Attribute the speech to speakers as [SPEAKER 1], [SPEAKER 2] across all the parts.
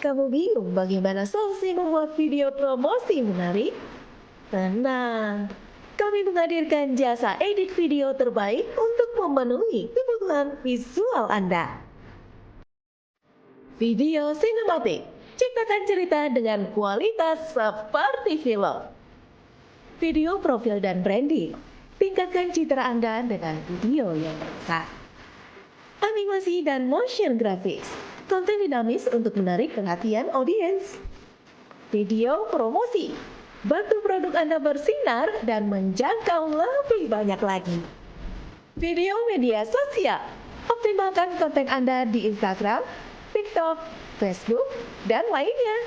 [SPEAKER 1] Kamu bingung bagaimana solusi membuat video promosi menarik? Tenang, kami menghadirkan jasa edit video terbaik untuk memenuhi kebutuhan visual Anda. Video sinematik, ciptakan cerita dengan kualitas seperti film. Video profil dan branding, tingkatkan citra Anda dengan video yang besar. Animasi dan motion graphics, konten dinamis untuk menarik perhatian audiens. Video promosi, bantu produk Anda bersinar dan menjangkau lebih banyak lagi. Video media sosial, optimalkan konten Anda di Instagram, TikTok, Facebook, dan lainnya.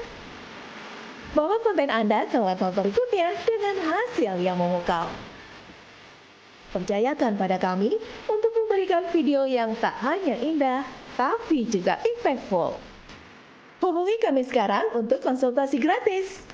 [SPEAKER 1] Bawa konten Anda ke level berikutnya dengan hasil yang memukau. Percayakan pada kami untuk memberikan video yang tak hanya indah, tapi juga impactful. Hubungi kami sekarang untuk konsultasi gratis.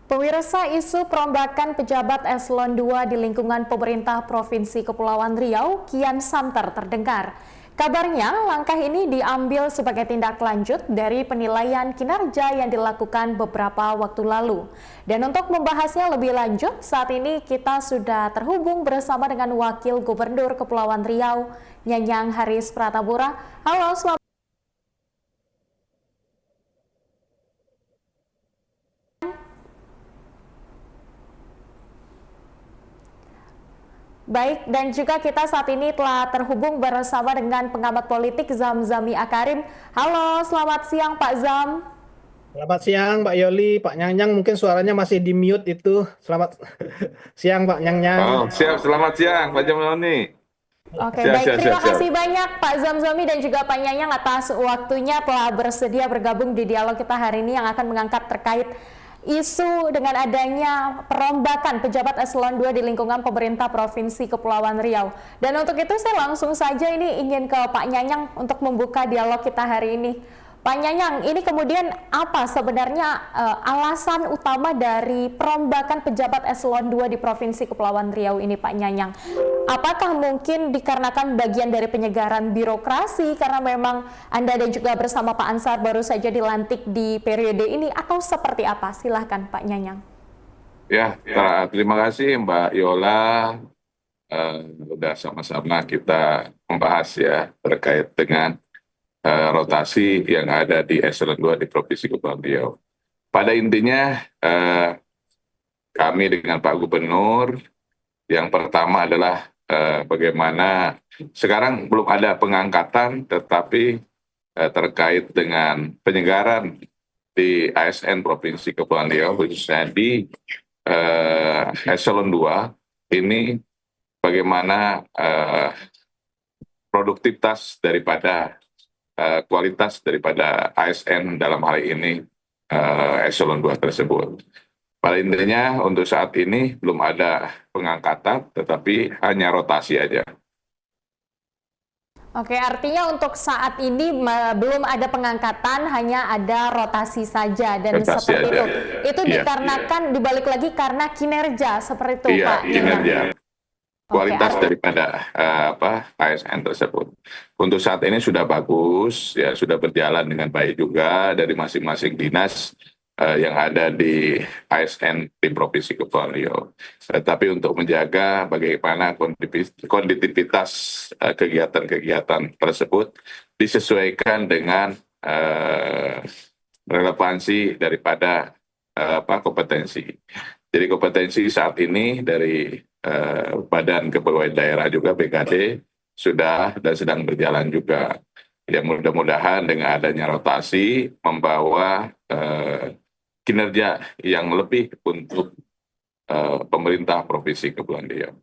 [SPEAKER 2] Pemirsa, isu perombakan pejabat eselon 2 di lingkungan pemerintah Provinsi Kepulauan Riau kian santer terdengar. Kabarnya, langkah ini diambil sebagai tindak lanjut dari penilaian kinerja yang dilakukan beberapa waktu lalu. Dan untuk membahasnya lebih lanjut, saat ini kita sudah terhubung bersama dengan Wakil Gubernur Kepulauan Riau, Nyanyang Haris Pratabura. Halo, selamat. Baik, dan juga kita saat ini telah terhubung bersama dengan pengamat politik Zamzami Akarim. Halo, selamat siang Pak Zam.
[SPEAKER 3] Selamat siang Mbak Yoli, Pak Nyang-Nyang mungkin suaranya masih di mute itu. Selamat siang Pak Nyang-Nyang.
[SPEAKER 4] Oh, siap. Selamat siang, Pak Jamiloni.
[SPEAKER 2] Oke,
[SPEAKER 4] Siap,
[SPEAKER 2] baik.
[SPEAKER 4] siap,
[SPEAKER 2] Terima
[SPEAKER 4] siap, siap.
[SPEAKER 2] kasih banyak Pak Zamzami dan juga Pak Nyanyang atas waktunya telah bersedia bergabung di dialog kita hari ini yang akan mengangkat terkait isu dengan adanya perombakan pejabat eselon 2 di lingkungan pemerintah Provinsi Kepulauan Riau. Dan untuk itu saya langsung saja ini ingin ke Pak Nyanyang untuk membuka dialog kita hari ini. Pak Nyanyang, ini kemudian apa sebenarnya alasan utama dari perombakan pejabat eselon 2 di Provinsi Kepulauan Riau ini Pak Nyanyang? Apakah mungkin dikarenakan bagian dari penyegaran birokrasi karena memang Anda dan juga bersama Pak Ansar baru saja dilantik di periode ini atau seperti apa? Silahkan Pak Nyanyang.
[SPEAKER 4] Ya, terima kasih Mbak Yola. Udah sama-sama kita membahas ya terkait dengan rotasi yang ada di eselon 2 di Provinsi Kepulauan Riau. Pada intinya kami dengan Pak Gubernur yang pertama adalah bagaimana sekarang belum ada pengangkatan tetapi terkait dengan penyegaran di ASN Provinsi Kepulauan Riau khususnya di eselon 2 ini bagaimana produktivitas daripada kualitas daripada ASN dalam hal ini eselon 2 tersebut. Pada intinya untuk saat ini belum ada pengangkatan tetapi hanya rotasi aja.
[SPEAKER 2] Oke, artinya untuk saat ini belum ada pengangkatan, hanya ada rotasi saja dan
[SPEAKER 4] Rotasi
[SPEAKER 2] seperti
[SPEAKER 4] aja.
[SPEAKER 2] itu
[SPEAKER 4] Iya,
[SPEAKER 2] dikarenakan dibalik lagi karena kinerja seperti itu
[SPEAKER 4] Iya,
[SPEAKER 2] Pak.
[SPEAKER 4] kinerja. Kualitas
[SPEAKER 2] Oke,
[SPEAKER 4] daripada ASN tersebut. Untuk saat ini sudah bagus, ya sudah berjalan dengan baik juga dari masing-masing dinas yang ada di ASN di Provinsi Kepulauan Riau. Tapi untuk menjaga bagaimana konditivitas kegiatan-kegiatan tersebut disesuaikan dengan relevansi daripada kompetensi. Jadi kompetensi saat ini dari Badan Kepegawaian Daerah juga BKD sudah dan sedang berjalan juga. Ya mudah-mudahan dengan adanya rotasi membawa kinerja yang lebih untuk pemerintah Provinsi Kepulauan Riau.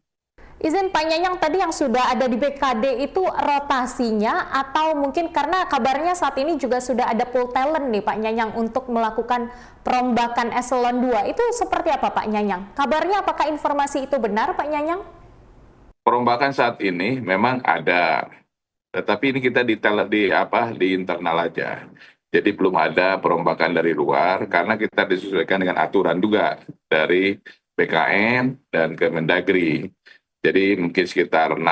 [SPEAKER 2] Izin Pak Nyanyang, tadi yang sudah ada di BKD itu rotasinya atau mungkin karena kabarnya saat ini juga sudah ada pool talent nih Pak Nyanyang untuk melakukan perombakan eselon 2. Itu seperti apa Pak Nyanyang? Kabarnya apakah informasi itu benar Pak Nyanyang?
[SPEAKER 4] Perombakan saat ini memang ada, tetapi ini kita di internal aja. Jadi belum ada perombakan dari luar karena kita disesuaikan dengan aturan juga dari BKN dan Kemendagri. Jadi mungkin sekitar 6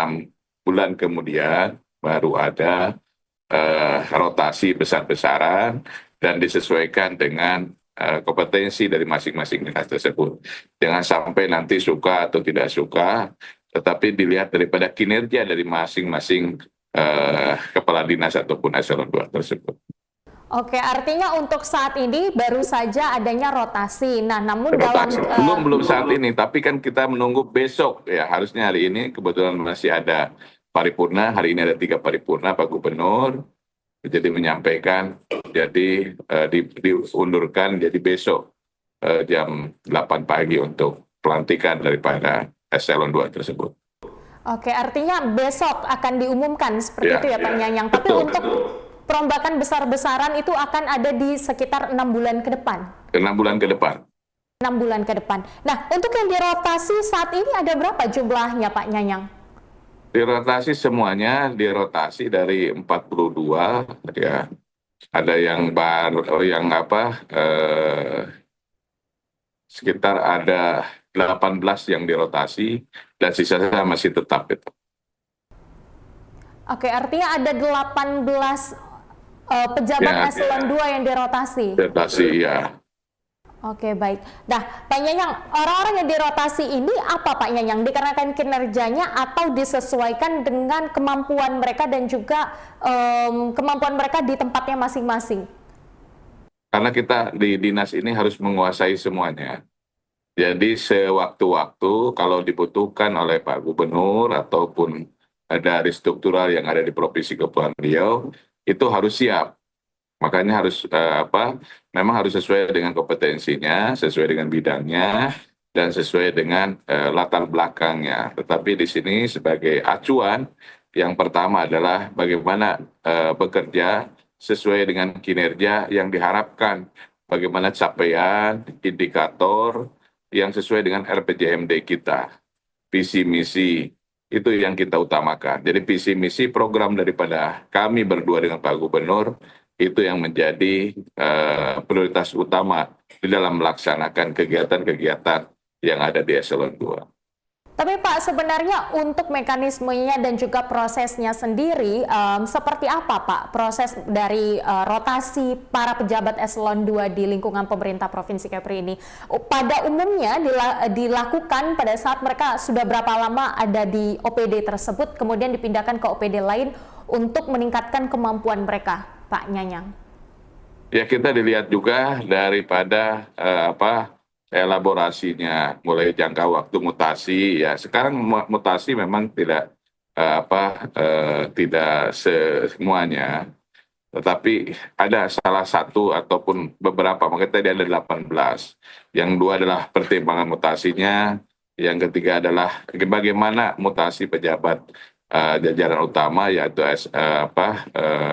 [SPEAKER 4] bulan kemudian baru ada rotasi besar-besaran dan disesuaikan dengan kompetensi dari masing-masing dinas tersebut. Jangan sampai nanti suka atau tidak suka, tetapi dilihat daripada kinerja dari masing-masing kepala dinas ataupun eselon 2 tersebut.
[SPEAKER 2] Oke, artinya untuk saat ini baru saja adanya rotasi. Nah, namun
[SPEAKER 4] Rotasi.
[SPEAKER 2] dalam
[SPEAKER 4] Belum saat ini, tapi kan kita menunggu besok ya. Harusnya hari ini kebetulan masih ada paripurna. Hari ini ada 3 paripurna Pak Gubernur. Jadi menyampaikan, jadi diundurkan jadi besok jam 8 pagi untuk pelantikan daripada eselon 2 tersebut.
[SPEAKER 2] Oke, artinya besok akan diumumkan seperti itu ya Pak Nyanyang. Tapi
[SPEAKER 4] Betul.
[SPEAKER 2] untuk perombakan besar-besaran itu akan ada di sekitar 6 bulan ke depan.
[SPEAKER 4] 6 bulan ke depan.
[SPEAKER 2] 6 bulan ke depan. Nah, untuk yang dirotasi saat ini ada berapa jumlahnya Pak Nyanyang?
[SPEAKER 4] Dirotasi semuanya, dirotasi dari 42 ya. Ada yang baru, sekitar ada 18 yang dirotasi dan sisanya masih tetap itu.
[SPEAKER 2] Oke, artinya ada 18 pejabat
[SPEAKER 4] Ya,
[SPEAKER 2] eselon 2 yang dirotasi.
[SPEAKER 4] Dirotasi ya.
[SPEAKER 2] Oke, baik. Nah, Pak Nyanyang, orang-orang yang dirotasi ini apa Pak Nyanyang? Dikarenakan kinerjanya atau disesuaikan dengan kemampuan mereka dan juga kemampuan mereka di tempatnya masing-masing?
[SPEAKER 4] Karena kita di dinas ini harus menguasai semuanya. Jadi sewaktu-waktu kalau dibutuhkan oleh Pak Gubernur ataupun dari struktural yang ada di Provinsi Kepulauan Riau, itu harus siap. Makanya harus memang harus sesuai dengan kompetensinya, sesuai dengan bidangnya, dan sesuai dengan latar belakangnya. Tetapi di sini sebagai acuan, yang pertama adalah bagaimana bekerja sesuai dengan kinerja yang diharapkan, bagaimana capaian, indikator yang sesuai dengan RPJMD kita, visi misi. Itu yang kita utamakan. Jadi visi misi program daripada kami berdua dengan Pak Gubernur itu yang menjadi prioritas utama di dalam melaksanakan kegiatan-kegiatan yang ada di eselon 2.
[SPEAKER 2] Tapi Pak, sebenarnya untuk mekanismenya dan juga prosesnya sendiri, seperti apa Pak proses dari rotasi para pejabat eselon 2 di lingkungan pemerintah Provinsi Kepri ini? Pada umumnya dilakukan pada saat mereka sudah berapa lama ada di OPD tersebut, kemudian dipindahkan ke OPD lain untuk meningkatkan kemampuan mereka, Pak Nyanyang.
[SPEAKER 4] Ya, kita dilihat juga daripada elaborasinya, mulai jangka waktu mutasi ya. Sekarang mutasi memang tidak tidak semuanya, tetapi ada salah satu ataupun beberapa, makanya tadi ada 18. Yang 2 adalah pertimbangan mutasinya, yang ketiga adalah bagaimana mutasi pejabat jajaran utama yaitu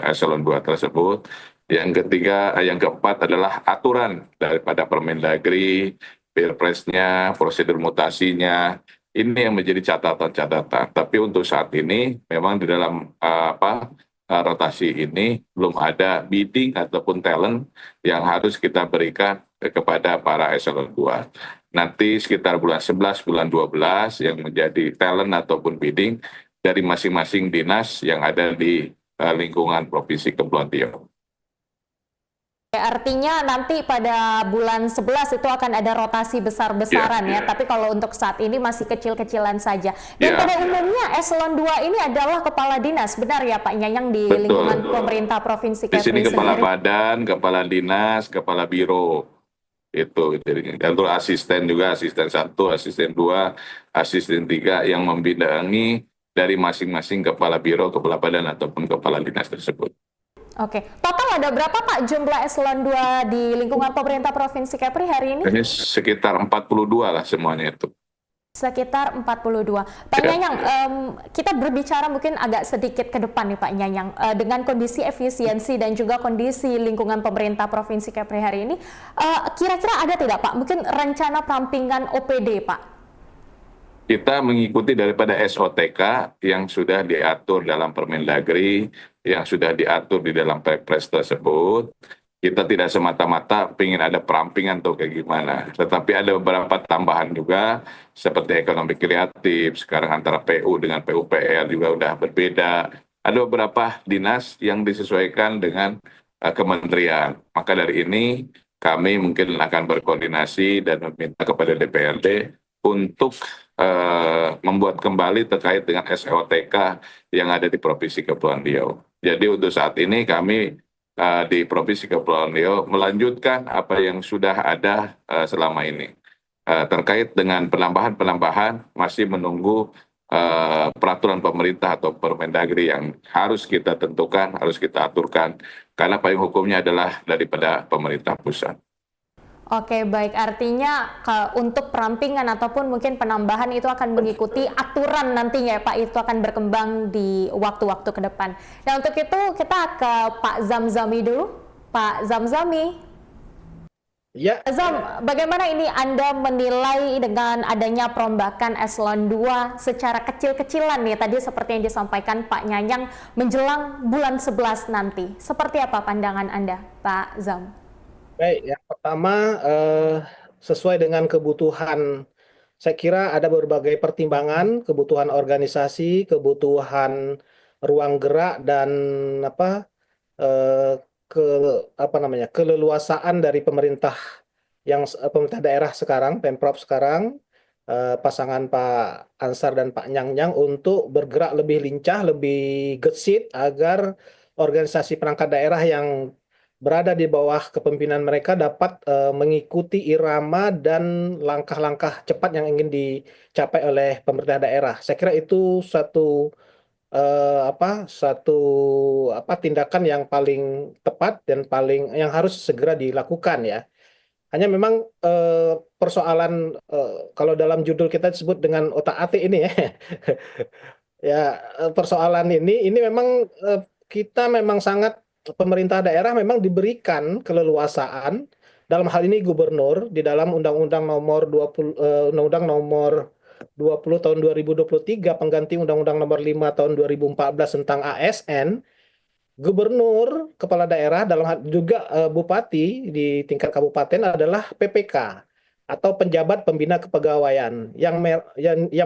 [SPEAKER 4] eselon 2 tersebut. Yang ketiga, yang keempat adalah aturan daripada Permendagri, Pilpresnya, prosedur mutasinya. Ini yang menjadi catatan-catatan. Tapi untuk saat ini, memang di dalam rotasi ini belum ada bidding ataupun talent yang harus kita berikan kepada para eselon 2. Nanti sekitar bulan 11, bulan 12 yang menjadi talent ataupun bidding dari masing-masing dinas yang ada di lingkungan Provinsi Kepulauan Riau.
[SPEAKER 2] Artinya nanti pada bulan 11 itu akan ada rotasi besar-besaran ya, tapi kalau untuk saat ini masih kecil-kecilan saja. Dan pada umumnya eselon 2 ini adalah kepala dinas, benar ya Pak Nyanyang di lingkungan pemerintah Provinsi Kepri
[SPEAKER 4] sendiri? Di sini kepala
[SPEAKER 2] sendiri?
[SPEAKER 4] badan, kepala dinas, kepala biro. Itu jadi untuk asisten juga, asisten 1, asisten 2, asisten 3 yang membidangi dari masing-masing kepala biro, kepala badan ataupun kepala dinas tersebut.
[SPEAKER 2] Oke, total ada berapa Pak jumlah eselon 2 di lingkungan pemerintah Provinsi Kepri hari ini?
[SPEAKER 4] Ini sekitar 42 lah semuanya itu.
[SPEAKER 2] Sekitar 42. Pak
[SPEAKER 4] Ya.
[SPEAKER 2] Nyanyang, kita berbicara mungkin agak sedikit ke depan nih Pak Nyanyang, dengan kondisi efisiensi dan juga kondisi lingkungan pemerintah Provinsi Kepri hari ini, kira-kira ada tidak Pak, mungkin rencana perampingan OPD Pak?
[SPEAKER 4] Kita mengikuti daripada SOTK yang sudah diatur dalam Permendagri, yang sudah diatur di dalam Perpres tersebut. Kita tidak semata-mata ingin ada perampingan atau kayak gimana, tetapi ada beberapa tambahan juga seperti ekonomi kreatif. Sekarang antara PU dengan PUPR juga udah berbeda. Ada beberapa dinas yang disesuaikan dengan kementerian. Maka dari ini kami mungkin akan berkoordinasi dan meminta kepada DPRD untuk membuat kembali terkait dengan SOTK yang ada di Provinsi Kepulauan Riau. Jadi untuk saat ini kami di Provinsi Kepulauan Riau melanjutkan apa yang sudah ada selama ini. Terkait dengan penambahan-penambahan masih menunggu peraturan pemerintah atau Permendagri yang harus kita tentukan, harus kita aturkan, karena payung hukumnya adalah daripada pemerintah pusat.
[SPEAKER 2] Oke, baik. Artinya untuk perampingan ataupun mungkin penambahan itu akan mengikuti aturan nantinya ya Pak, itu akan berkembang di waktu-waktu ke depan. Nah, untuk itu kita ke Pak Zamzami dulu. Pak Zamzami.
[SPEAKER 3] Ya,
[SPEAKER 2] Zam, bagaimana ini Anda menilai dengan adanya perombakan eselon 2 secara kecil-kecilan nih, tadi seperti yang disampaikan Pak Nyanyang menjelang bulan 11 nanti. Seperti apa pandangan Anda, Pak Zam?
[SPEAKER 3] baik. Yang pertama, sesuai dengan kebutuhan, saya kira ada berbagai pertimbangan, kebutuhan organisasi, kebutuhan ruang gerak dan apa eh, ke apa namanya keleluasaan dari pemerintah pemerintah daerah sekarang, Pemprov sekarang, pasangan Pak Ansar dan Pak Nyang untuk bergerak lebih lincah, lebih gesit agar organisasi perangkat daerah yang berada di bawah kepemimpinan mereka dapat mengikuti irama dan langkah-langkah cepat yang ingin dicapai oleh pemerintah daerah. Saya kira itu satu tindakan yang paling tepat dan yang harus segera dilakukan ya. Hanya memang persoalan kalau dalam judul kita disebut dengan otak-atik ini ya. Ya, persoalan ini memang kita memang sangat pemerintah daerah memang diberikan keleluasaan dalam hal ini gubernur di dalam Undang-Undang nomor 20 Undang-Undang nomor 20 tahun 2023 pengganti Undang-Undang nomor 5 tahun 2014 tentang ASN. Gubernur, kepala daerah, dalam juga bupati di tingkat kabupaten adalah PPK atau penjabat pembina kepegawaian yang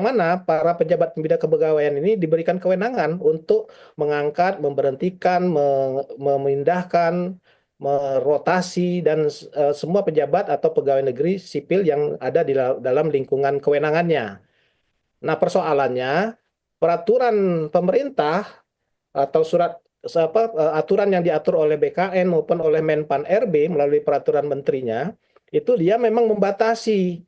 [SPEAKER 3] mana para pejabat pembina kepegawaian ini diberikan kewenangan untuk mengangkat, memberhentikan, memindahkan, merotasi dan semua pejabat atau pegawai negeri sipil yang ada di dalam lingkungan kewenangannya. Nah, persoalannya peraturan pemerintah atau aturan yang diatur oleh BKN maupun oleh Menpan RB melalui peraturan menterinya itu dia memang membatasi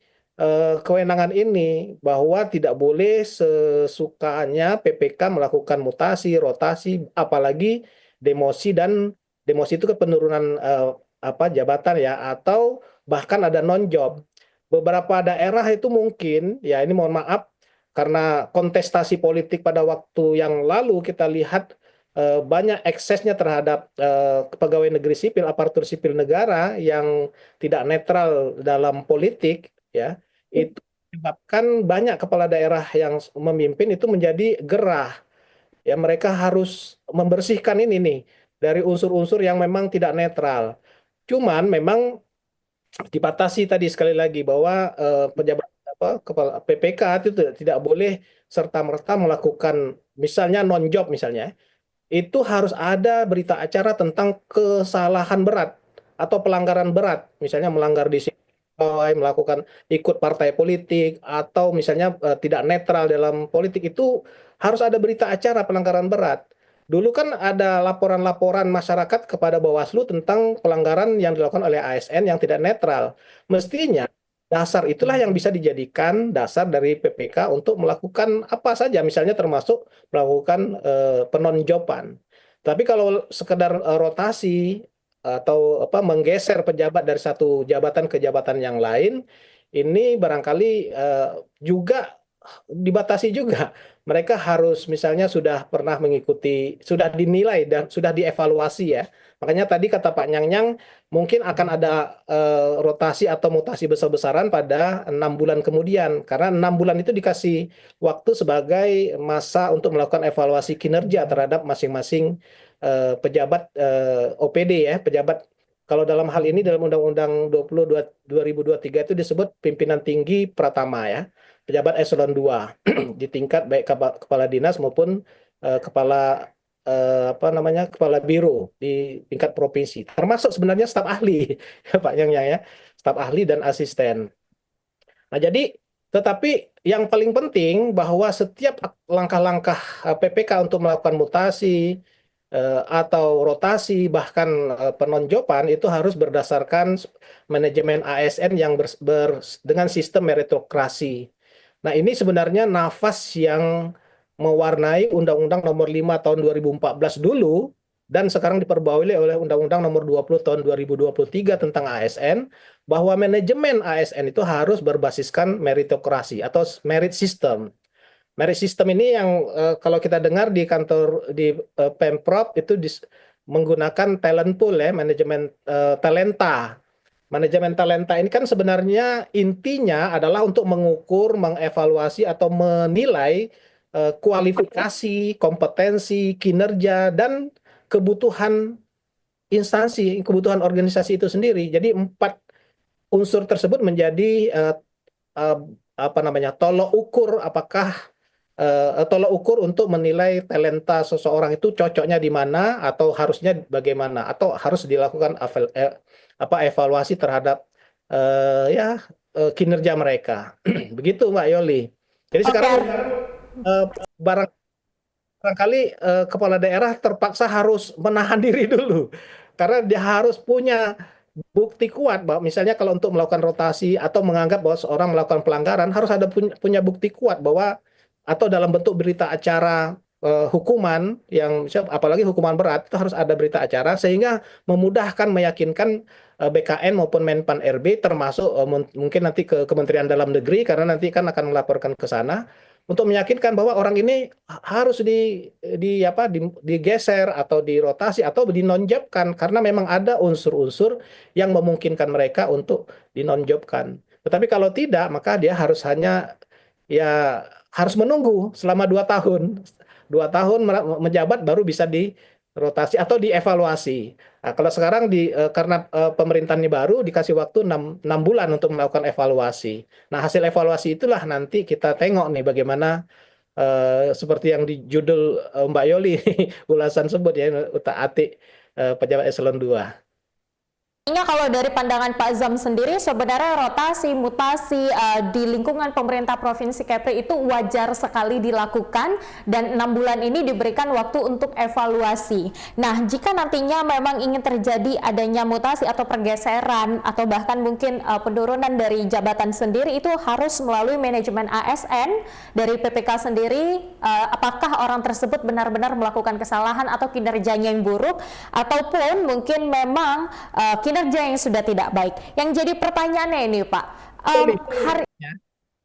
[SPEAKER 3] kewenangan ini bahwa tidak boleh sesukanya PPK melakukan mutasi, rotasi, apalagi demosi itu ke penurunan jabatan ya atau bahkan ada non job. Beberapa daerah itu mungkin ya ini mohon maaf karena kontestasi politik pada waktu yang lalu kita lihat banyak eksesnya terhadap pegawai negeri sipil, aparatur sipil negara yang tidak netral dalam politik, ya, itu menyebabkan banyak kepala daerah yang memimpin itu menjadi gerah. Ya, mereka harus membersihkan ini nih dari unsur-unsur yang memang tidak netral. Cuman memang dibatasi tadi sekali lagi bahwa pejabat kepala PPK itu tidak boleh serta-merta melakukan misalnya non job misalnya itu harus ada berita acara tentang kesalahan berat atau pelanggaran berat, misalnya melanggar disiplin pegawai, melakukan ikut partai politik, atau misalnya tidak netral dalam politik itu harus ada berita acara pelanggaran berat. Dulu kan ada laporan-laporan masyarakat kepada Bawaslu tentang pelanggaran yang dilakukan oleh ASN yang tidak netral. Mestinya dasar itulah yang bisa dijadikan dasar dari PPK untuk melakukan apa saja, misalnya termasuk melakukan penonjoban. Tapi kalau sekedar rotasi atau menggeser pejabat dari satu jabatan ke jabatan yang lain, ini barangkali juga dibatasi juga. Mereka harus misalnya sudah pernah mengikuti, sudah dinilai dan sudah dievaluasi ya. Makanya tadi kata Pak Nyang mungkin akan ada rotasi atau mutasi besar-besaran pada 6 bulan kemudian. Karena 6 bulan itu dikasih waktu sebagai masa untuk melakukan evaluasi kinerja terhadap masing-masing pejabat OPD ya, pejabat. Kalau dalam hal ini dalam Undang-Undang 2023 itu disebut pimpinan tinggi pratama ya, pejabat eselon 2 di tingkat baik kepala dinas maupun kepala kepala biro di tingkat provinsi. Termasuk sebenarnya staf ahli ya Pak Yang ya, staf ahli dan asisten. Nah, jadi tetapi yang paling penting bahwa setiap langkah-langkah PPK untuk melakukan mutasi atau rotasi bahkan penonjopan itu harus berdasarkan manajemen ASN yang dengan sistem meritokrasi. Nah, ini sebenarnya nafas yang mewarnai Undang-Undang Nomor 5 Tahun 2014 dulu dan sekarang diperbarui oleh Undang-Undang Nomor 20 Tahun 2023 tentang ASN, bahwa manajemen ASN itu harus berbasiskan meritokrasi atau merit system. Merit system ini yang kalau kita dengar di kantor di Pemprov itu menggunakan talent pool ya, manajemen talenta. Manajemen talenta ini kan sebenarnya intinya adalah untuk mengukur, mengevaluasi atau menilai kualifikasi, kompetensi, kinerja dan kebutuhan instansi, kebutuhan organisasi itu sendiri. Jadi 4 unsur tersebut menjadi tolok ukur apakah tolok ukur untuk menilai talenta seseorang itu cocoknya di mana atau harusnya bagaimana atau harus dilakukan evaluasi terhadap kinerja mereka. Begitu Mbak Yoli. Jadi sekarang barangkali kepala daerah terpaksa harus menahan diri dulu karena dia harus punya bukti kuat bahwa misalnya kalau untuk melakukan rotasi atau menganggap bahwa seorang melakukan pelanggaran harus ada punya bukti kuat bahwa atau dalam bentuk berita acara hukuman yang apalagi hukuman berat itu harus ada berita acara sehingga memudahkan meyakinkan BKN maupun Menpan RB termasuk mungkin nanti ke Kementerian Dalam Negeri karena nanti kan akan melaporkan ke sana untuk meyakinkan bahwa orang ini harus digeser atau dirotasi atau dinonjobkan karena memang ada unsur-unsur yang memungkinkan mereka untuk dinonjobkan. Tetapi kalau tidak maka dia harus hanya ya harus menunggu selama 2 tahun. 2 tahun menjabat baru bisa dirotasi atau dievaluasi. Nah, kalau sekarang karena pemerintahan ini baru dikasih waktu 6 bulan untuk melakukan evaluasi. Nah, hasil evaluasi itulah nanti kita tengok nih bagaimana seperti yang di judul Mbak Yoli ulasan sebut ya, utak-atik pejabat eselon 2.
[SPEAKER 2] Kalau dari pandangan Pak Zam sendiri, sebenarnya rotasi, mutasi di lingkungan pemerintah Provinsi Kepri itu wajar sekali dilakukan dan 6 bulan ini diberikan waktu untuk evaluasi. Nah, jika nantinya memang ingin terjadi adanya mutasi atau pergeseran atau bahkan mungkin penurunan dari jabatan sendiri itu harus melalui manajemen ASN dari PPK sendiri, apakah orang tersebut benar-benar melakukan kesalahan atau kinerjanya yang buruk ataupun mungkin memang kinerja yang sudah tidak baik. Yang jadi pertanyaannya ini Pak,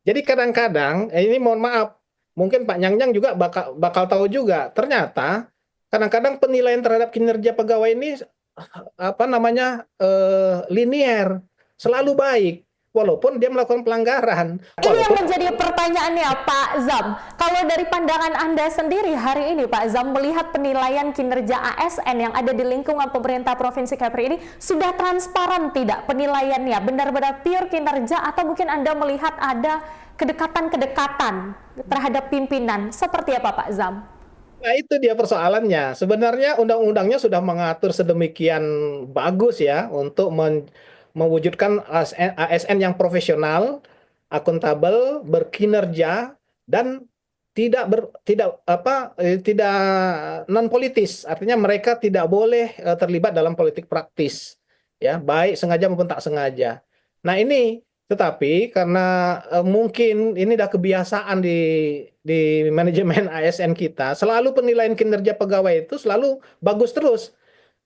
[SPEAKER 3] jadi kadang-kadang ini mohon maaf, mungkin Pak Nyang juga bakal tahu juga. Ternyata kadang-kadang penilaian terhadap kinerja pegawai ini linier, selalu baik. Walaupun dia melakukan pelanggaran.
[SPEAKER 2] Ini yang menjadi pertanyaannya Pak Zam. Kalau dari pandangan Anda sendiri hari ini Pak Zam melihat penilaian kinerja ASN yang ada di lingkungan pemerintah Provinsi Kepri ini sudah transparan tidak penilaiannya? Benar-benar pure kinerja atau mungkin Anda melihat ada kedekatan-kedekatan terhadap pimpinan? Seperti apa Pak Zam?
[SPEAKER 3] Nah, itu dia persoalannya. Sebenarnya undang-undangnya sudah mengatur sedemikian bagus ya untuk mewujudkan ASN yang profesional, akuntabel, berkinerja dan tidak non politis. Artinya mereka tidak boleh terlibat dalam politik praktis, ya, baik sengaja maupun tak sengaja. Nah, ini tetapi karena mungkin ini udah kebiasaan di manajemen ASN kita, selalu penilaian kinerja pegawai itu selalu bagus terus.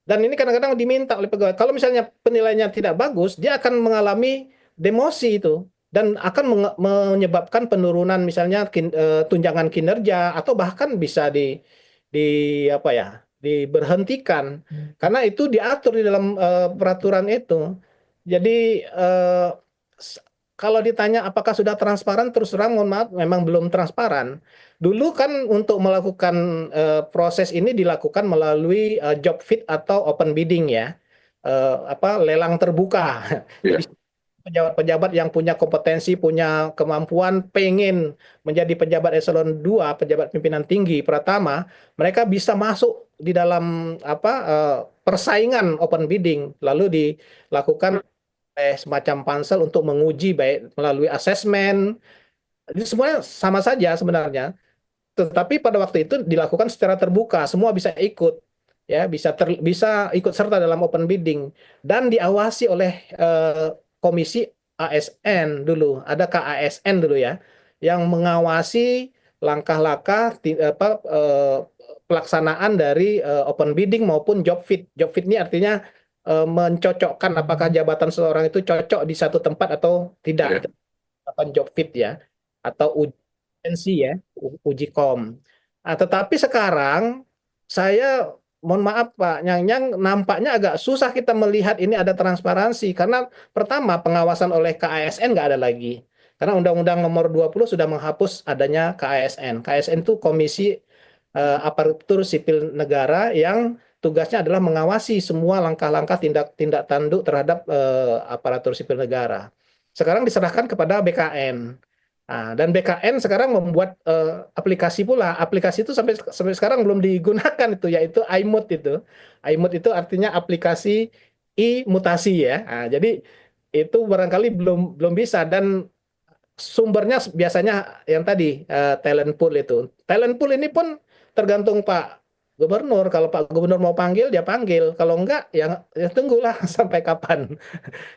[SPEAKER 3] Dan ini kadang-kadang diminta oleh pegawai. Kalau misalnya penilaiannya tidak bagus, dia akan mengalami demosi itu. dan akan menyebabkan penurunan misalnya tunjangan kinerja atau bahkan bisa di apa ya, diberhentikan karena itu diatur di dalam peraturan itu. Jadi s- kalau ditanya apakah sudah transparan, terus terang mohon maaf memang belum transparan. Dulu kan untuk melakukan proses ini dilakukan melalui job fit atau open bidding ya. Lelang terbuka.
[SPEAKER 4] Iya,
[SPEAKER 3] Jadi pejabat-pejabat yang punya kompetensi, punya kemampuan, pengen menjadi pejabat eselon 2, pejabat pimpinan tinggi Pratama, mereka bisa masuk di dalam persaingan open bidding, lalu dilakukan semacam pansel untuk menguji baik melalui asesmen. Ini semuanya sama saja sebenarnya. Tetapi pada waktu itu dilakukan secara terbuka, semua bisa ikut, ya bisa ikut serta dalam open bidding dan diawasi oleh komisi ASN dulu, ada KASN dulu ya, yang mengawasi langkah-langkah pelaksanaan dari open bidding maupun job fit. Job fit ini artinya mencocokkan apakah jabatan seseorang itu cocok di satu tempat atau
[SPEAKER 4] iya.
[SPEAKER 3] tidak. Itu akan job fit ya, atau uji kompetensi ya, uji kom. Nah, tetapi sekarang saya mohon maaf Pak Nyang, nampaknya agak susah kita melihat ini ada transparansi karena pertama pengawasan oleh KASN nggak ada lagi. Karena Undang-Undang Nomor 20 sudah menghapus adanya KASN. KASN itu Komisi Aparatur Sipil Negara yang tugasnya adalah mengawasi semua langkah-langkah tindak tanduk terhadap aparatur sipil negara. Sekarang diserahkan kepada BKN. Nah, dan BKN sekarang membuat aplikasi pula. Aplikasi itu sampai sekarang belum digunakan itu, yaitu iMut itu. iMut itu artinya aplikasi mutasi ya. Nah, jadi itu barangkali belum belum bisa dan sumbernya biasanya yang tadi talent pool itu. Talent pool ini pun tergantung Pak Gubernur. Kalau Pak Gubernur mau panggil, dia panggil. Kalau enggak, ya tunggulah sampai kapan.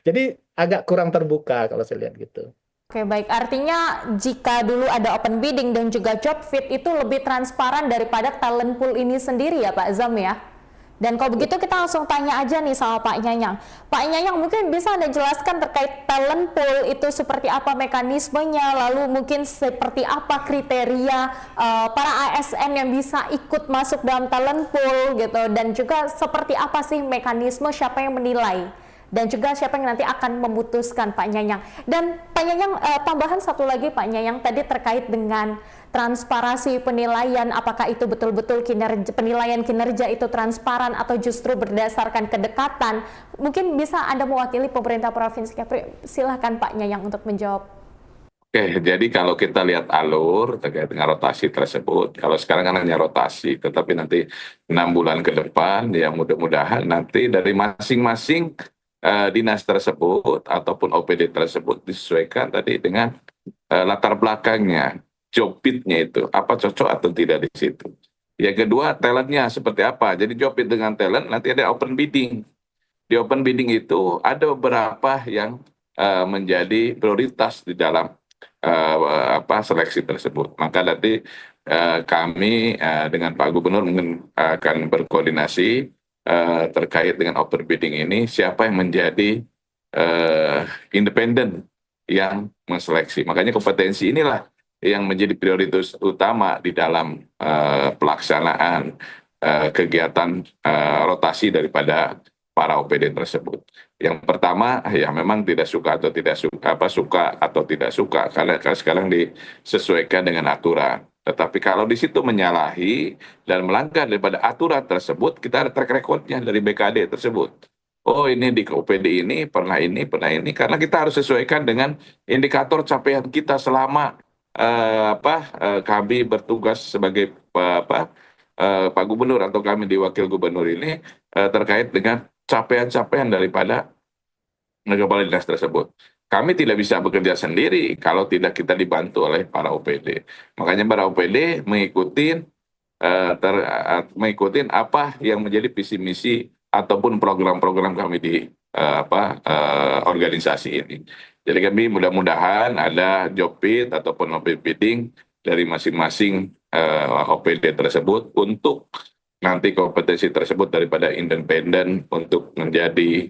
[SPEAKER 3] Jadi agak kurang terbuka kalau saya lihat gitu.
[SPEAKER 2] Oke, baik. Artinya jika dulu ada open bidding dan juga job fit itu lebih transparan daripada talent pool ini sendiri ya Pak Zam ya? Dan kalau begitu kita langsung tanya aja nih sama Pak Nyanyang. Pak Nyanyang, mungkin bisa Anda jelaskan terkait talent pool itu seperti apa mekanismenya, lalu mungkin seperti apa kriteria para ASN yang bisa ikut masuk dalam talent pool gitu, dan juga seperti apa sih mekanisme, siapa yang menilai, dan juga siapa yang nanti akan memutuskan Pak Nyanyang. Dan Pak Nyanyang, tambahan satu lagi Pak Nyanyang tadi terkait dengan transparansi penilaian, apakah itu betul-betul penilaian kinerja itu transparan atau justru berdasarkan kedekatan. Mungkin bisa Anda mewakili pemerintah Provinsi Kepri, silahkan Pak Nyanyang untuk menjawab.
[SPEAKER 4] Oke, jadi kalau kita lihat alur terkait dengan rotasi tersebut, kalau sekarang kan hanya rotasi, tetapi nanti 6 bulan ke depan, ya mudah-mudahan nanti dari masing-masing dinas tersebut ataupun OPD tersebut disesuaikan tadi dengan latar belakangnya, job fit-nya itu, apa cocok atau tidak di situ. Yang kedua, talentnya seperti apa. Jadi job fit dengan talent, nanti ada open bidding. Di open bidding itu ada beberapa yang menjadi prioritas di dalam seleksi tersebut. Maka nanti kami dengan Pak Gubernur mungkin akan berkoordinasi terkait dengan open bidding ini, siapa yang menjadi independen yang menseleksi. Makanya kompetensi inilah yang menjadi prioritas utama di dalam pelaksanaan kegiatan rotasi daripada para OPD tersebut. Yang pertama, ya memang tidak suka atau tidak suka, suka atau tidak suka, karena sekarang disesuaikan dengan aturan. Tetapi kalau di situ menyalahi dan melanggar daripada aturan tersebut, kita ada track recordnya dari BKD tersebut. Oh, ini di OPD ini, pernah ini, karena kita harus sesuaikan dengan indikator capaian kita selama kami bertugas sebagai Pak Gubernur atau kami di Wakil Gubernur ini terkait dengan capaian-capaian daripada kepala dinas tersebut. Kami tidak bisa bekerja sendiri kalau tidak kita dibantu oleh para OPD. Makanya para OPD mengikuti apa yang menjadi visi misi ataupun program-program kami di organisasi ini. Jadi kami mudah-mudahan ada job fit ataupun open bidding dari masing-masing OPD tersebut untuk nanti kompetensi tersebut daripada independen untuk menjadi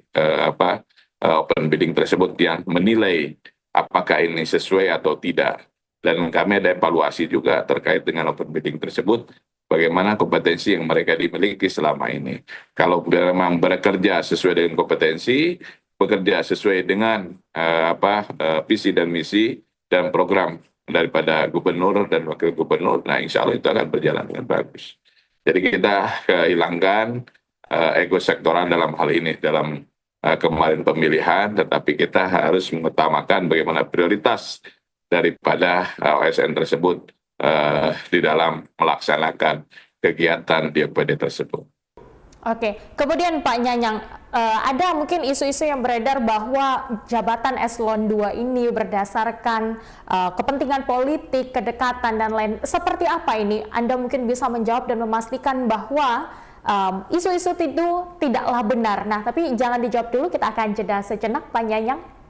[SPEAKER 4] open bidding tersebut yang menilai apakah ini sesuai atau tidak. Dan kami ada evaluasi juga terkait dengan open bidding tersebut, bagaimana kompetensi yang mereka dimiliki selama ini. Kalau memang bekerja sesuai dengan kompetensi, bekerja sesuai dengan visi dan misi dan program daripada gubernur dan wakil gubernur, nah insya Allah itu akan berjalan dengan bagus. Jadi kita hilangkan ego sektoral dalam hal ini, dalam kemarin pemilihan, tetapi kita harus mengutamakan bagaimana prioritas daripada OSN tersebut di dalam melaksanakan kegiatan di OPD tersebut.
[SPEAKER 2] Oke, kemudian Pak Nyanyang, ada mungkin isu-isu yang beredar bahwa jabatan eselon 2 ini berdasarkan kepentingan politik, kedekatan, dan lain. Seperti apa ini? Anda mungkin bisa menjawab dan memastikan bahwa isu-isu itu tidaklah benar. Nah, tapi jangan dijawab dulu, kita akan jeda sejenak, Pak Nyanyang.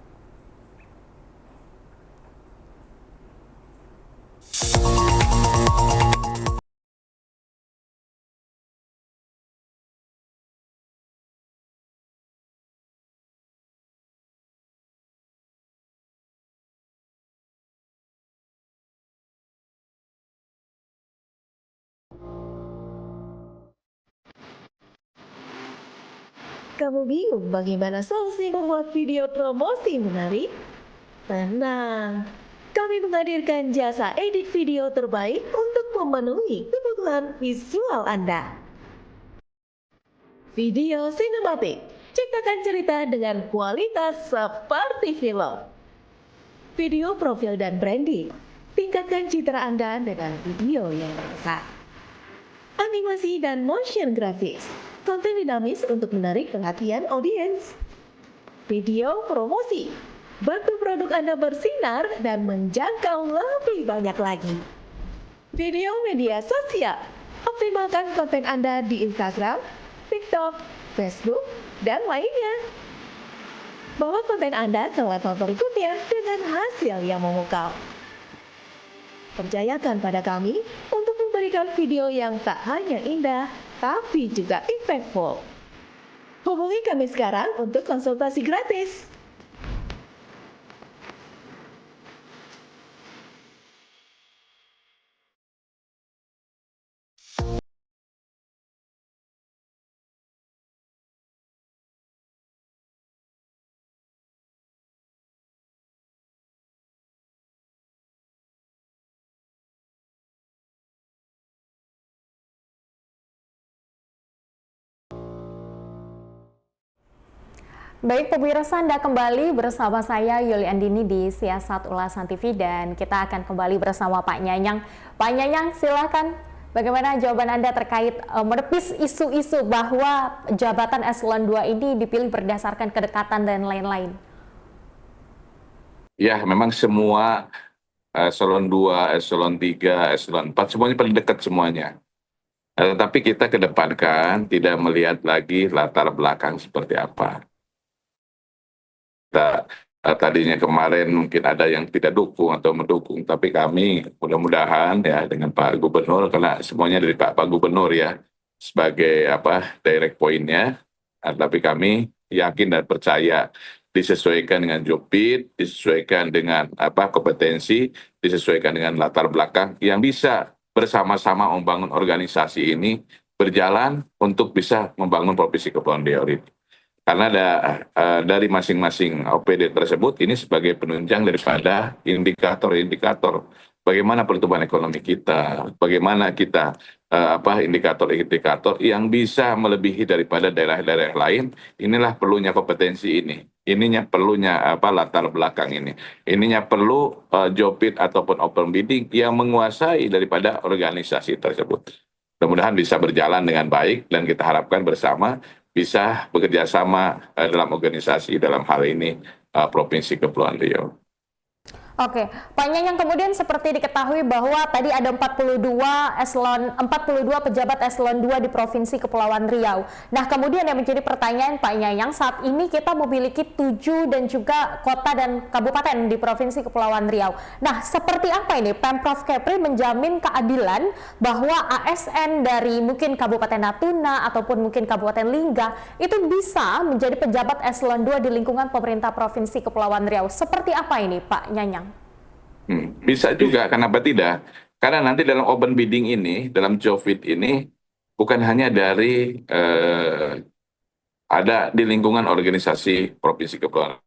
[SPEAKER 1] Kamu bingung bagaimana solusi membuat video promosi menarik? Tenang, kami menghadirkan jasa edit video terbaik untuk memenuhi kebutuhan visual Anda. Video sinematik, ciptakan cerita dengan kualitas seperti film. Video profil dan branding, tingkatkan citra Anda dengan video yang besar. Animasi dan motion graphics, konten dinamis untuk menarik perhatian audiens. Video promosi, bantu produk Anda bersinar dan menjangkau lebih banyak lagi. Video media sosial, optimalkan konten Anda di Instagram, TikTok, Facebook, dan lainnya. Bawa konten Anda ke level berikutnya dengan hasil yang memukau. Percayakan pada kami untuk memberikan video yang tak hanya indah, tapi juga impactful. Hubungi kami sekarang untuk konsultasi gratis.
[SPEAKER 2] Baik pemirsa, Anda kembali bersama saya Yuli Andini di Siasat Ulasan TV dan kita akan kembali bersama Pak Nyanyang. Pak Nyanyang, silakan. Bagaimana jawaban Anda terkait menepis isu-isu bahwa jabatan eselon 2 ini dipilih berdasarkan kedekatan dan lain-lain?
[SPEAKER 4] Ya, memang semua eselon 2, eselon 3, eselon 4 semuanya paling dekat semuanya. Tetapi kita kedepankan tidak melihat lagi latar belakang seperti apa. Tadinya kemarin mungkin ada yang tidak dukung atau mendukung, tapi kami mudah-mudahan ya dengan Pak Gubernur, karena semuanya dari Pak Gubernur ya sebagai direct point-nya, tapi kami yakin dan percaya disesuaikan dengan job bid, disesuaikan dengan kompetensi, disesuaikan dengan latar belakang yang bisa bersama-sama membangun organisasi ini berjalan untuk bisa membangun Provinsi Kepulauan Riau ini. Karena dari masing-masing OPD tersebut ini sebagai penunjang daripada indikator-indikator bagaimana pertumbuhan ekonomi kita, bagaimana kita indikator-indikator yang bisa melebihi daripada daerah-daerah lain. Inilah perlunya kompetensi ini, ininya perlunya latar belakang ini, ininya perlu job bid ataupun open bidding yang menguasai daripada organisasi tersebut. Mudah-mudahan bisa berjalan dengan baik dan kita harapkan bersama bisa bekerja sama dalam organisasi dalam hal ini Provinsi Kepulauan Riau.
[SPEAKER 2] Oke, Pak Nyanyang, kemudian seperti diketahui bahwa tadi ada 42 pejabat eselon 2 di Provinsi Kepulauan Riau. Nah, kemudian yang menjadi pertanyaan Pak Nyanyang, saat ini kita memiliki 7 dan juga kota dan kabupaten di Provinsi Kepulauan Riau. Nah, seperti apa ini Pemprov Kepri menjamin keadilan bahwa ASN dari mungkin Kabupaten Natuna ataupun mungkin Kabupaten Lingga itu bisa menjadi pejabat eselon 2 di lingkungan pemerintah Provinsi Kepulauan Riau. Seperti apa ini Pak Nyanyang?
[SPEAKER 4] Bisa juga, kenapa tidak? Karena nanti dalam open bidding ini, dalam job fit ini, bukan hanya dari ada di lingkungan organisasi Provinsi Kepulauan,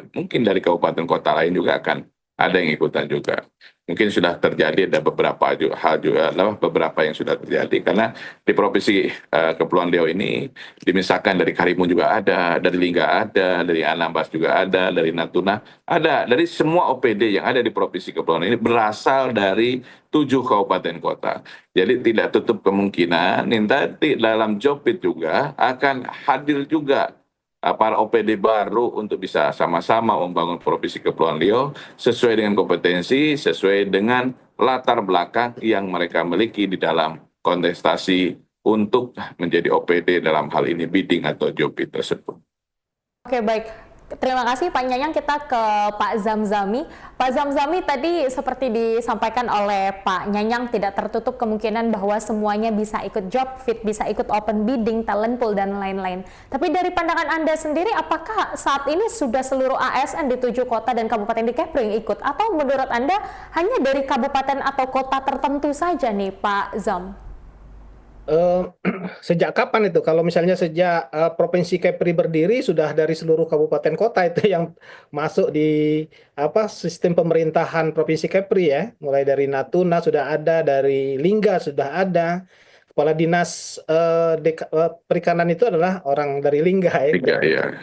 [SPEAKER 4] mungkin dari kabupaten kota lain juga akan ada yang ikutan juga. Mungkin sudah terjadi, ada beberapa hal juga, beberapa yang sudah terjadi. Karena di Provinsi Kepulauan Riau ini, misalkan dari Karimun juga ada, dari Lingga ada, dari Anambas juga ada, dari Natuna ada, dari semua OPD yang ada di Provinsi Kepulauan ini berasal dari 7 kabupaten kota. Jadi tidak tutup kemungkinan nanti dalam job fit juga akan hadir juga para OPD baru untuk bisa sama-sama membangun Provinsi Kepulauan Riau sesuai dengan kompetensi, sesuai dengan latar belakang yang mereka miliki di dalam kontestasi untuk menjadi OPD dalam hal ini bidding atau job bid tersebut.
[SPEAKER 2] Oke, baik. Terima kasih Pak Nyanyang. Kita ke Pak Zamzami. Pak Zamzami, tadi seperti disampaikan oleh Pak Nyanyang, tidak tertutup kemungkinan bahwa semuanya bisa ikut job fit, bisa ikut open bidding, talent pool, dan lain-lain. Tapi dari pandangan Anda sendiri, apakah saat ini sudah seluruh ASN di 7 kota dan kabupaten di Kepri yang ikut? Atau menurut Anda hanya dari kabupaten atau kota tertentu saja nih Pak Zam?
[SPEAKER 3] Sejak kapan itu? Kalau misalnya sejak Provinsi Kepri berdiri sudah dari seluruh kabupaten kota itu yang masuk di sistem pemerintahan Provinsi Kepri ya. Mulai dari Natuna sudah ada, dari Lingga sudah ada. Kepala Dinas Perikanan itu adalah orang dari Lingga ya.
[SPEAKER 4] Ya.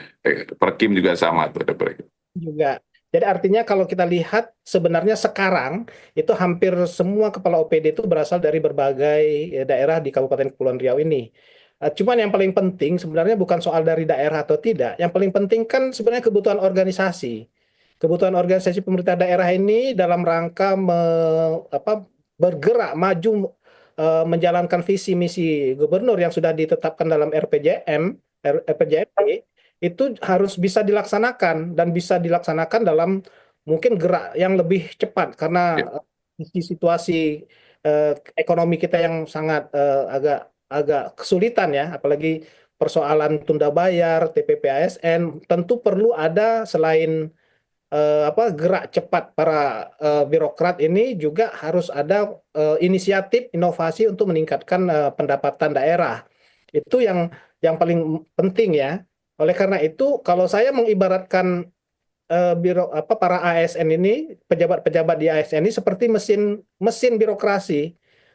[SPEAKER 4] Perkim juga sama tuh ada Perkim.
[SPEAKER 3] Juga. Jadi artinya kalau kita lihat sebenarnya sekarang itu hampir semua kepala OPD itu berasal dari berbagai daerah di Kabupaten Kepulauan Riau ini. Cuman yang paling penting sebenarnya bukan soal dari daerah atau tidak. Yang paling penting kan sebenarnya kebutuhan organisasi. Kebutuhan organisasi pemerintah daerah ini dalam rangka bergerak maju menjalankan visi misi gubernur yang sudah ditetapkan dalam RPJMD itu harus bisa dilaksanakan dan bisa dilaksanakan dalam mungkin gerak yang lebih cepat karena situasi ekonomi kita yang sangat agak kesulitan ya, apalagi persoalan tunda bayar, TPP ASN, tentu perlu ada selain gerak cepat para birokrat ini juga harus ada inisiatif inovasi untuk meningkatkan pendapatan daerah. Itu yang paling penting ya. Oleh karena itu, kalau saya mengibaratkan para ASN ini, pejabat-pejabat di ASN ini seperti mesin birokrasi.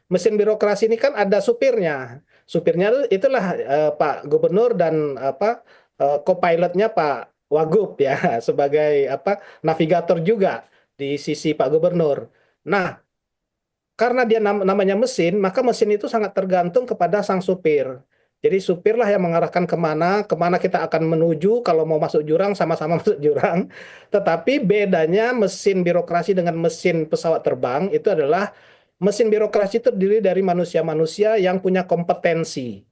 [SPEAKER 3] Mesin birokrasi ini kan ada supirnya. Supirnya itulah Pak Gubernur dan co-pilotnya Pak Wagub ya sebagai navigator juga di sisi Pak Gubernur. Nah, karena dia namanya mesin, maka mesin itu sangat tergantung kepada sang supir. Jadi supirlah yang mengarahkan kemana kita akan menuju. Kalau mau masuk jurang, sama-sama masuk jurang. Tetapi bedanya mesin birokrasi dengan mesin pesawat terbang itu adalah mesin birokrasi terdiri dari manusia-manusia yang punya kompetensi.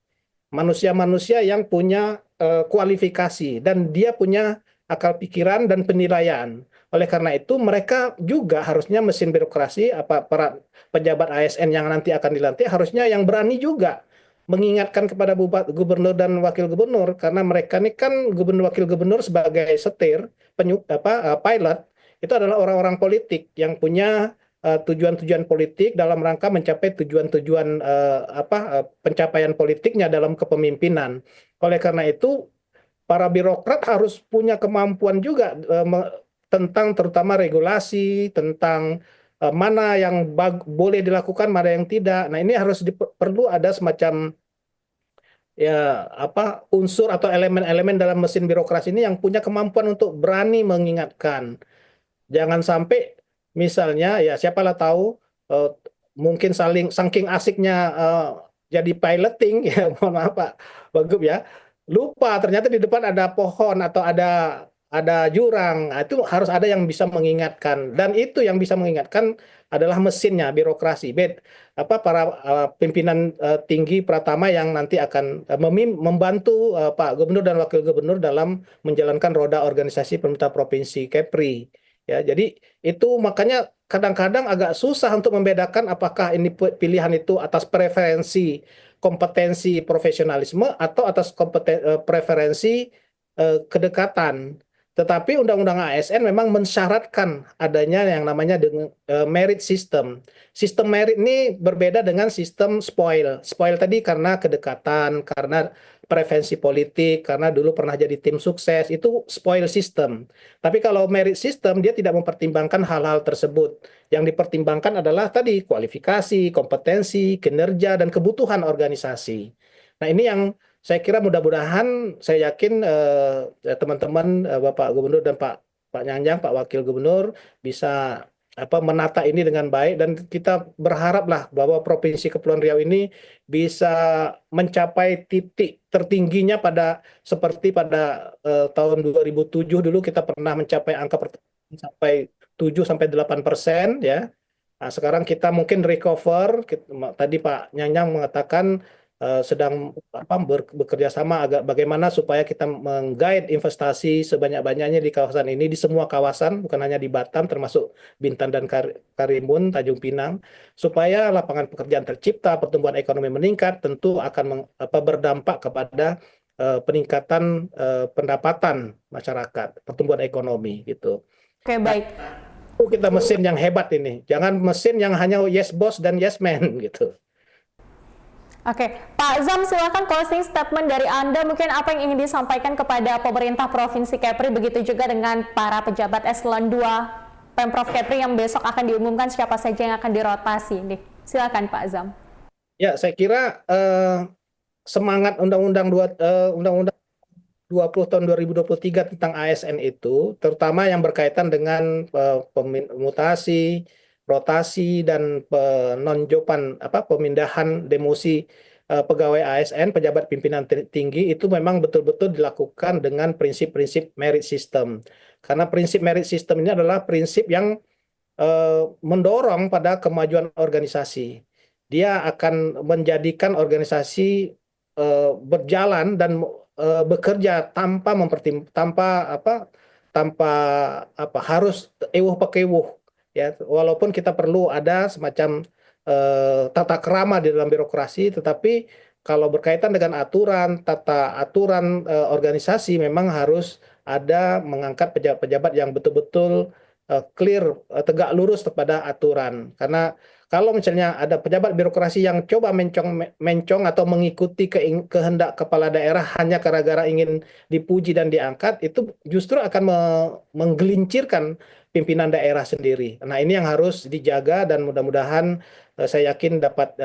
[SPEAKER 3] Manusia-manusia yang punya kualifikasi. Dan dia punya akal pikiran dan penilaian. Oleh karena itu mereka juga harusnya mesin birokrasi, para pejabat ASN yang nanti akan dilantik harusnya yang berani juga mengingatkan kepada gubernur dan wakil gubernur, karena mereka ini kan gubernur wakil gubernur sebagai setir pilot itu adalah orang-orang politik yang punya tujuan-tujuan politik dalam rangka mencapai tujuan-tujuan pencapaian politiknya dalam kepemimpinan. Oleh karena itu para birokrat harus punya kemampuan juga tentang terutama regulasi, tentang mana yang boleh dilakukan, mana yang tidak. Nah, ini harus perlu ada semacam unsur atau elemen-elemen dalam mesin birokrasi ini yang punya kemampuan untuk berani mengingatkan. Jangan sampai misalnya ya siapalah tahu mungkin saking asiknya jadi piloting ya mohon maaf Pak Wagub ya, lupa ternyata di depan ada pohon atau ada ada jurang. Nah, itu harus ada yang bisa mengingatkan, dan itu yang bisa mengingatkan adalah mesinnya, birokrasi, para pimpinan tinggi Pratama yang nanti akan membantu Pak Gubernur dan Wakil Gubernur dalam menjalankan roda organisasi pemerintah provinsi Kepri. Ya, jadi itu makanya kadang-kadang agak susah untuk membedakan apakah ini pilihan itu atas preferensi kompetensi profesionalisme atau atas preferensi kedekatan. Tetapi Undang-Undang ASN memang mensyaratkan adanya yang namanya dengan merit system. Sistem merit ini berbeda dengan sistem spoil. Spoil tadi karena kedekatan, karena preferensi politik, karena dulu pernah jadi tim sukses, itu spoil system. Tapi kalau merit system, dia tidak mempertimbangkan hal-hal tersebut. Yang dipertimbangkan adalah tadi kualifikasi, kompetensi, kinerja, dan kebutuhan organisasi. Nah, ini yang saya kira mudah-mudahan, saya yakin teman-teman Bapak Gubernur dan Pak Nyanyang, Pak Wakil Gubernur bisa menata ini dengan baik, dan kita berharaplah bahwa Provinsi Kepulauan Riau ini bisa mencapai titik tertingginya seperti pada tahun 2007 dulu kita pernah mencapai angka sampai 7 sampai 8% ya. Nah, sekarang kita mungkin recover. Tadi Pak Nyanyang mengatakan sedang bekerja sama bagaimana supaya kita mengguide investasi sebanyak-banyaknya di kawasan ini, di semua kawasan, bukan hanya di Batam, termasuk Bintan dan Karimun, Tanjung Pinang, supaya lapangan pekerjaan tercipta, pertumbuhan ekonomi meningkat, tentu akan berdampak kepada peningkatan pendapatan masyarakat, pertumbuhan ekonomi gitu.
[SPEAKER 2] Oke, baik.
[SPEAKER 3] Kita mesin yang hebat ini, jangan mesin yang hanya yes boss dan yes man gitu.
[SPEAKER 2] Oke, Pak Zam, silakan closing statement dari Anda, mungkin apa yang ingin disampaikan kepada pemerintah Provinsi Kepri, begitu juga dengan para pejabat eselon 2 Pemprov Kepri yang besok akan diumumkan siapa saja yang akan dirotasi. Silakan Pak Zam.
[SPEAKER 3] Ya, saya kira semangat Undang-Undang 20 tahun 2023 tentang ASN itu, terutama yang berkaitan dengan mutasi, rotasi, dan penonjopan pemindahan demosi pegawai ASN, pejabat pimpinan tinggi, itu memang betul-betul dilakukan dengan prinsip-prinsip merit system. Karena prinsip merit system ini adalah prinsip yang mendorong pada kemajuan organisasi. Dia akan menjadikan organisasi berjalan dan bekerja tanpa harus ewuh pakewuh. Ya, walaupun kita perlu ada semacam tata krama di dalam birokrasi, tetapi kalau berkaitan dengan tata aturan organisasi, memang harus ada mengangkat pejabat-pejabat yang betul-betul clear, tegak lurus kepada aturan. Karena kalau misalnya ada pejabat birokrasi yang coba mencong atau mengikuti kehendak kepala daerah hanya gara-gara ingin dipuji dan diangkat, itu justru akan menggelincirkan pimpinan daerah sendiri. Nah, ini yang harus dijaga, dan mudah-mudahan saya yakin dapat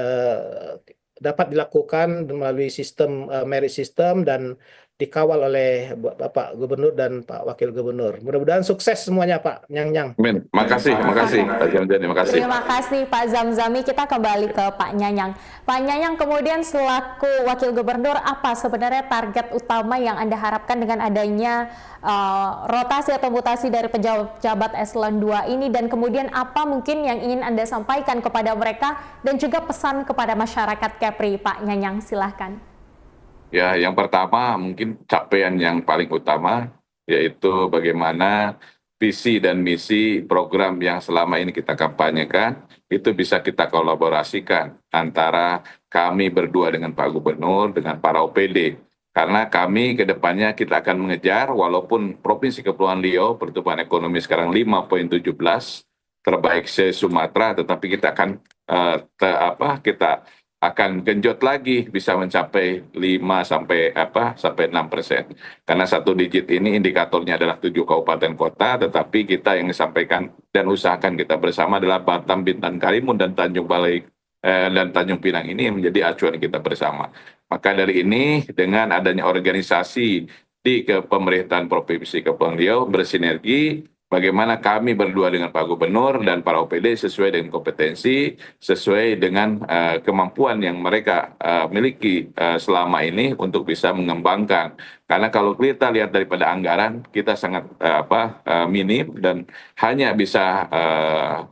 [SPEAKER 3] dilakukan melalui sistem merit system dan dikawal oleh Bapak Gubernur dan Pak Wakil Gubernur. Mudah-mudahan sukses semuanya, Pak Nyanyang.
[SPEAKER 4] Amin. Makasih Pak Jamjani, makasih.
[SPEAKER 2] Terima kasih Pak Zamzami. Kita kembali ke Pak Nyanyang. Pak Nyanyang, kemudian selaku Wakil Gubernur, apa sebenarnya target utama yang Anda harapkan dengan adanya rotasi atau mutasi dari pejabat eselon 2 ini, dan kemudian apa mungkin yang ingin Anda sampaikan kepada mereka dan juga pesan kepada masyarakat Kepri, Pak Nyanyang, silahkan.
[SPEAKER 4] Ya, yang pertama mungkin capaian yang paling utama yaitu bagaimana visi dan misi program yang selama ini kita kampanyekan itu bisa kita kolaborasikan antara kami berdua dengan Pak Gubernur, dengan para OPD. Karena kami ke depannya kita akan mengejar, walaupun Provinsi Kepulauan Riau pertumbuhan ekonomi sekarang 5,17 terbaik se-Sumatera, tetapi kita akan kita akan genjot lagi bisa mencapai 5 sampai 6%. Karena satu digit ini indikatornya adalah 7 kabupaten kota, tetapi kita yang disampaikan dan usahakan kita bersama adalah Batam, Bintan, Karimun, dan Tanjung Balai dan Tanjung Pinang ini yang menjadi acuan kita bersama. Maka dari ini, dengan adanya organisasi di pemerintahan Provinsi Kepulauan Riau bersinergi, bagaimana kami berdua dengan Pak Gubernur dan para OPD sesuai dengan kompetensi, sesuai dengan kemampuan yang mereka miliki selama ini untuk bisa mengembangkan. Karena kalau kita lihat daripada anggaran, kita sangat minim dan hanya bisa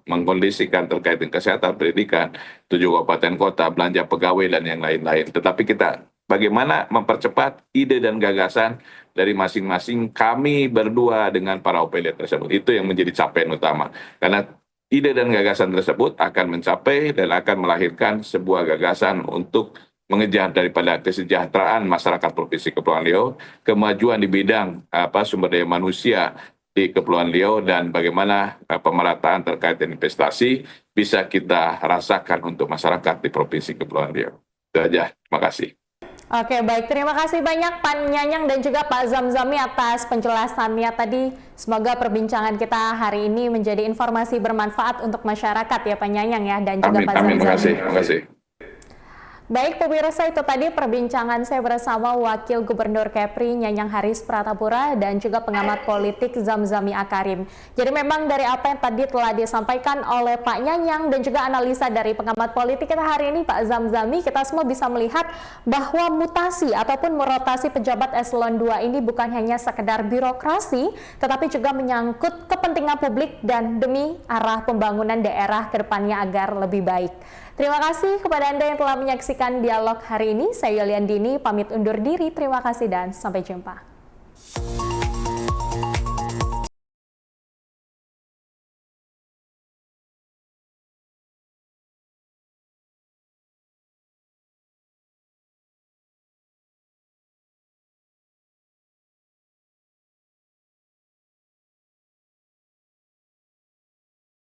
[SPEAKER 4] mengkondisikan terkait dengan kesehatan, pendidikan, 7 kabupaten kota, belanja pegawai dan yang lain-lain. Tetapi kita bagaimana mempercepat ide dan gagasan dari masing-masing kami berdua dengan para OPD tersebut. Itu yang menjadi capaian utama. Karena ide dan gagasan tersebut akan mencapai dan akan melahirkan sebuah gagasan untuk mengejar daripada kesejahteraan masyarakat Provinsi Kepulauan Riau, kemajuan di bidang sumber daya manusia di Kepulauan Riau, dan bagaimana pemerataan terkait dengan investasi bisa kita rasakan untuk masyarakat di Provinsi Kepulauan Riau. Itu aja. Terima kasih.
[SPEAKER 2] Oke, baik. Terima kasih banyak Pak Nyanyang dan juga Pak Zamzami atas penjelasannya tadi. Semoga perbincangan kita hari ini menjadi informasi bermanfaat untuk masyarakat ya Pak Nyanyang ya, dan juga
[SPEAKER 4] Amin,
[SPEAKER 2] Pak
[SPEAKER 4] amin.
[SPEAKER 2] Zamzami.
[SPEAKER 4] Terima kasih.
[SPEAKER 2] Baik pemirsa, itu tadi perbincangan saya bersama Wakil Gubernur Kepri Nyanyang Haris Pratapura dan juga pengamat politik Zamzami Akarim. Jadi memang dari apa yang tadi telah disampaikan oleh Pak Nyanyang dan juga analisa dari pengamat politik kita hari ini Pak Zamzami, kita semua bisa melihat bahwa mutasi ataupun merotasi pejabat eselon 2 ini bukan hanya sekedar birokrasi, tetapi juga menyangkut kepentingan publik dan demi arah pembangunan daerah ke depannya agar lebih baik. Terima kasih kepada Anda yang telah menyaksikan dialog hari ini. Saya Yulian Dini, pamit undur diri. Terima kasih dan sampai jumpa.